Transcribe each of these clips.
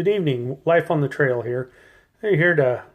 Good evening. Life on the Trail here. I'm here to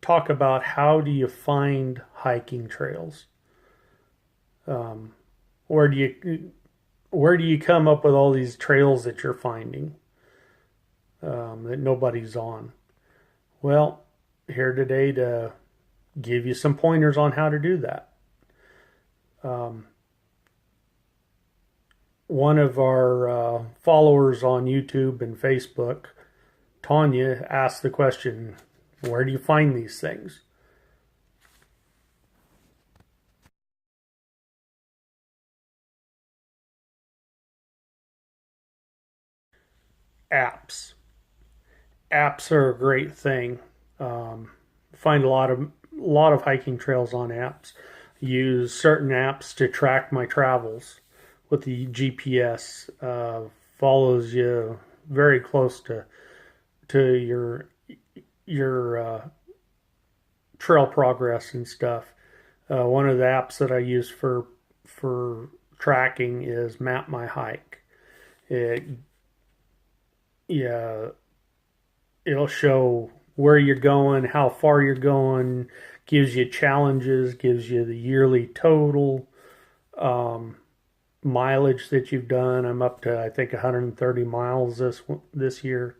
talk about how do you find hiking trails. Um, where do you come up with all these trails that you're finding that nobody's on? Well, here today to give you some pointers on how to do that. Um, One of our followers on YouTube and Facebook, Tanya, asked the question, where do you find these things? Apps. Apps are a great thing. Um, find a lot of hiking trails on apps. Use certain apps to track my travels with the GPS. Follows you very close to your trail progress and stuff. One of the apps that I use for tracking is Map My Hike. It yeah, it'll show where you're going, how far you're going, gives you challenges, gives you the yearly total, um, mileage that you've done. I'm up to I think 130 miles this year.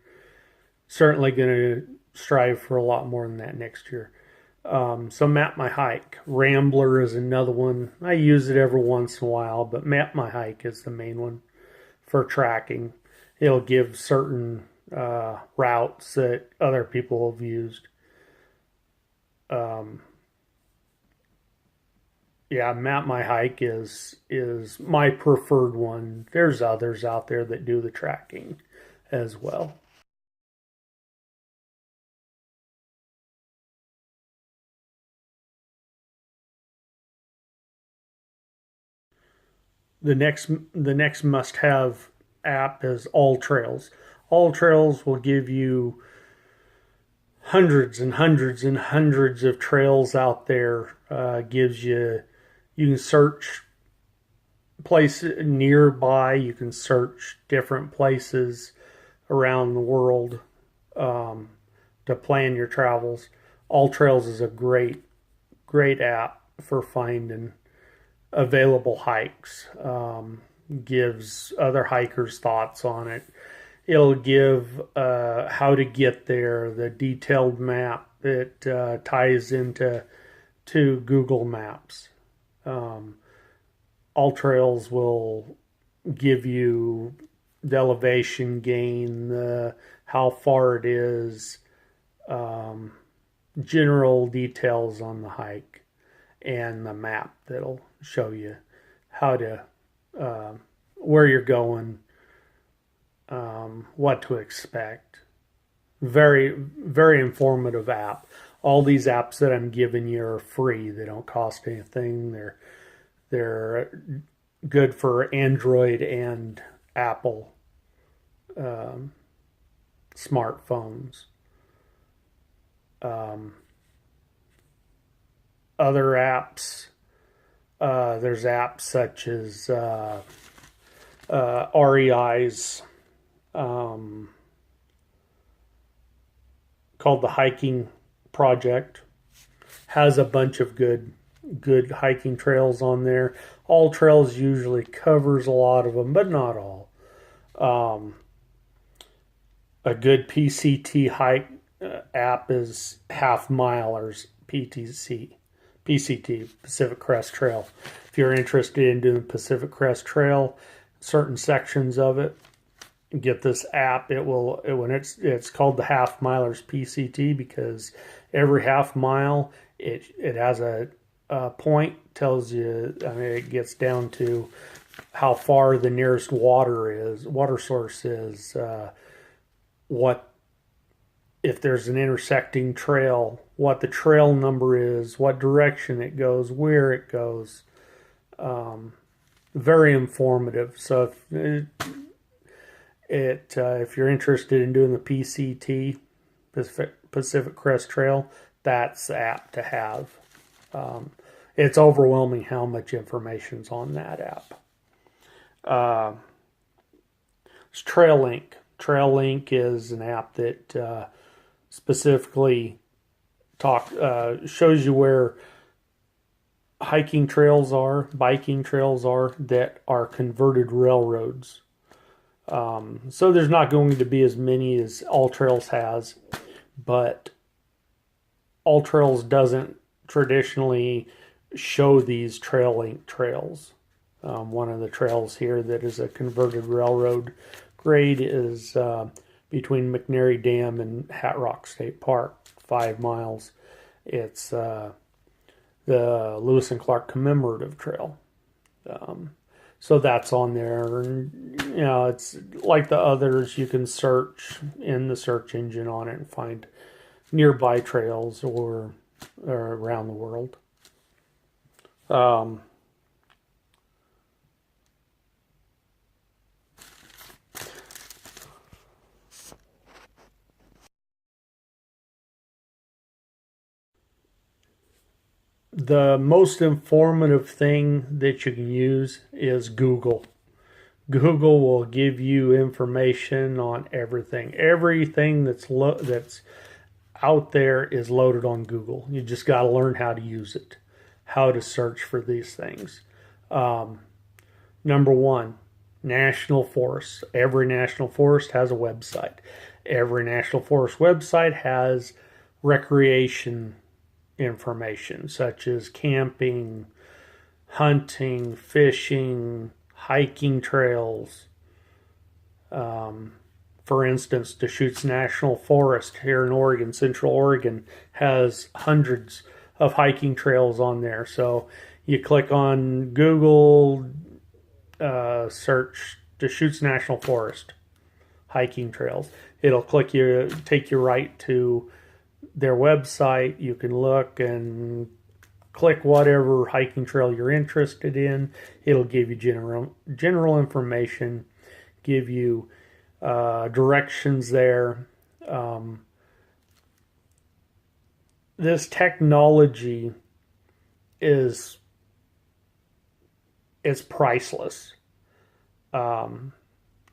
Certainly going to strive for a lot more than that next year. So Map My Hike. Rambler is another one. I use it every once in a while, but Map My Hike is the main one for tracking. It'll give certain routes that other people have used. Um, yeah, Map My Hike is my preferred one. There's others out there that do the tracking as well. The next must-have app is All Trails. All Trails will give you hundreds and hundreds and hundreds of trails out there. Gives you You can search places nearby. You can search different places around the world um, to plan your travels. All Trails is a great app for finding available hikes. Gives other hikers thoughts on it. It'll give how to get there, the detailed map that ties into to Google Maps. Um, All Trails will give you the elevation gain, the how far it is, um, general details on the hike, and the map that'll show you how to uh, where you're going, what to expect. Very, very informative app. All these apps that I'm giving you are free. They don't cost anything. They're good for Android and Apple um, smartphones. Um, Other apps, there's apps such as REI's um, called the Hiking Project. Has a bunch of good hiking trails on there. All Trails usually covers a lot of them, but not all. Um, a good PCT hike app is Half Milers PCT, Pacific Crest Trail. If you're interested in doing Pacific Crest Trail, certain sections of it, get this app. When it's called the Half Milers PCT because every half mile it has a point, tells you. I mean, it gets down to how far the nearest water source is, what if there's an intersecting trail, what the trail number is, what direction it goes, where it goes. Um, Very informative. So if you're interested in doing the PCT, Pacific Crest Trail, that's the app to have. Um, it's overwhelming how much information's on that app. Uh, it's Trail Link. TrailLink is an app that specifically shows you where hiking trails are, biking trails are that are converted railroads. So there's not going to be as many as All Trails has, but All Trails doesn't traditionally show these TrailLink trails. One of the trails here that is a converted railroad grade is between McNary Dam and Hat Rock State Park, 5 miles. It's the Lewis and Clark Commemorative Trail. So that's on there. And, it's like the others. You can search in the search engine on it and find nearby trails or around the world. The most informative thing that you can use is Google. Google will give you information on everything. Everything that's out there is loaded on Google. You just got to learn how to use it, how to search for these things. Number one, national forests. Every national forest has a website. Every national forest website has recreation information, such as camping, hunting, fishing, hiking trails. For instance, Deschutes National Forest here in Oregon, Central Oregon, has hundreds of hiking trails on there. So you click on Google, search Deschutes National Forest hiking trails. It'll take you right to their website. You can look and click whatever hiking trail you're interested in. It'll give you general information, give you directions there. This technology is priceless.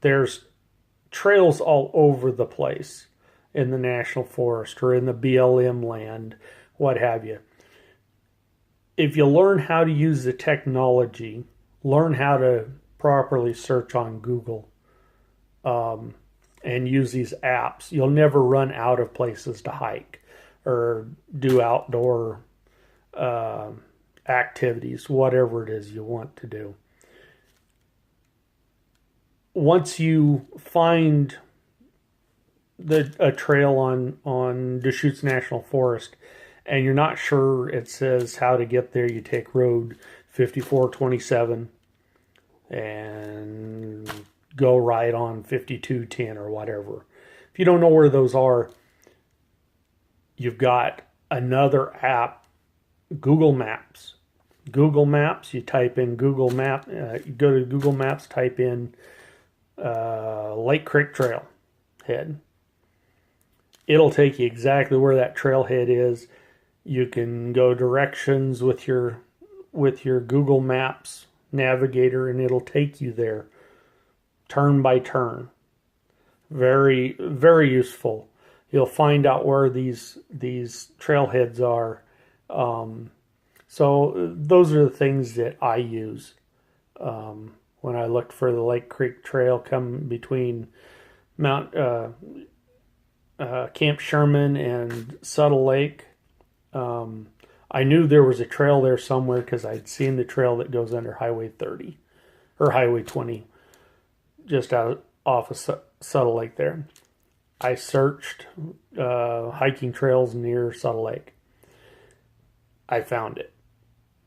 There's trails all over the place in the national forest or in the BLM land, what have you. If you learn how to use the technology, learn how to properly search on Google, and use these apps, you'll never run out of places to hike or do outdoor activities, whatever it is you want to do. Once you find a trail on Deschutes National Forest and you're not sure, it says how to get there, you take road 5427 and go right on 5210 or whatever. If you don't know where those are, you've got another app, Google Maps. Google Maps, you type in Google Map, you go to Google Maps, type in Lake Creek Trail head. It'll take you exactly where that trailhead is. You can go directions with your Google Maps navigator, and it'll take you there, turn by turn. Very, very useful. You'll find out where these trailheads are. So those are the things that I use when I looked for the Lake Creek Trail, come between Camp Sherman and Subtle Lake. I knew there was a trail there somewhere because I'd seen the trail that goes under Highway 30 or Highway 20, just off of Subtle Lake there. I searched hiking trails near Subtle Lake. I found it.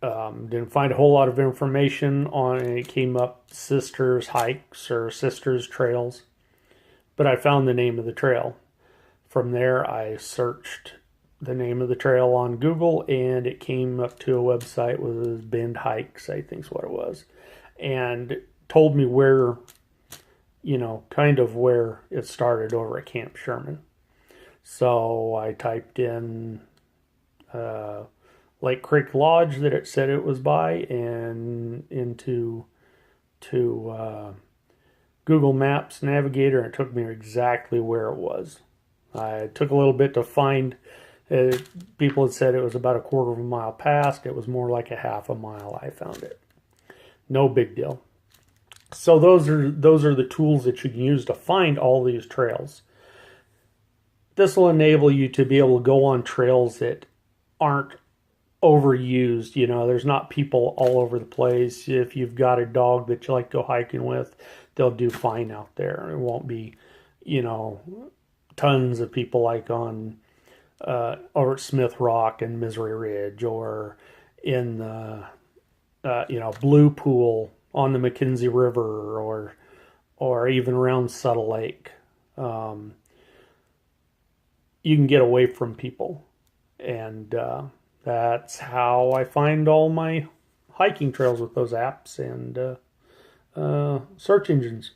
Didn't find a whole lot of information on it. It came up Sisters Hikes or Sisters Trails, but I found the name of the trail. From there, I searched the name of the trail on Google, and it came up to a website with Bend Hikes, I think is what it was, and told me where, kind of where it started over at Camp Sherman. So I typed in Lake Creek Lodge that it said it was by, and into Google Google Maps Navigator, and it took me exactly where it was. I took a little bit to find. Uh, People had said it was about a quarter of a mile past. It was more like a half a mile. I found it. No big deal. So those are the tools that you can use to find all these trails. This will enable you to be able to go on trails that aren't overused. You know, there's not people all over the place. If you've got a dog that you like to go hiking with, they'll do fine out there. It won't be, you know, tons of people like on over at Smith Rock and Misery Ridge, or in the Blue Pool on the McKenzie River, or even around Subtle Lake. You can get away from people, and that's how I find all my hiking trails with those apps and search engines.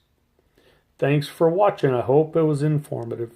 Thanks for watching. I hope it was informative.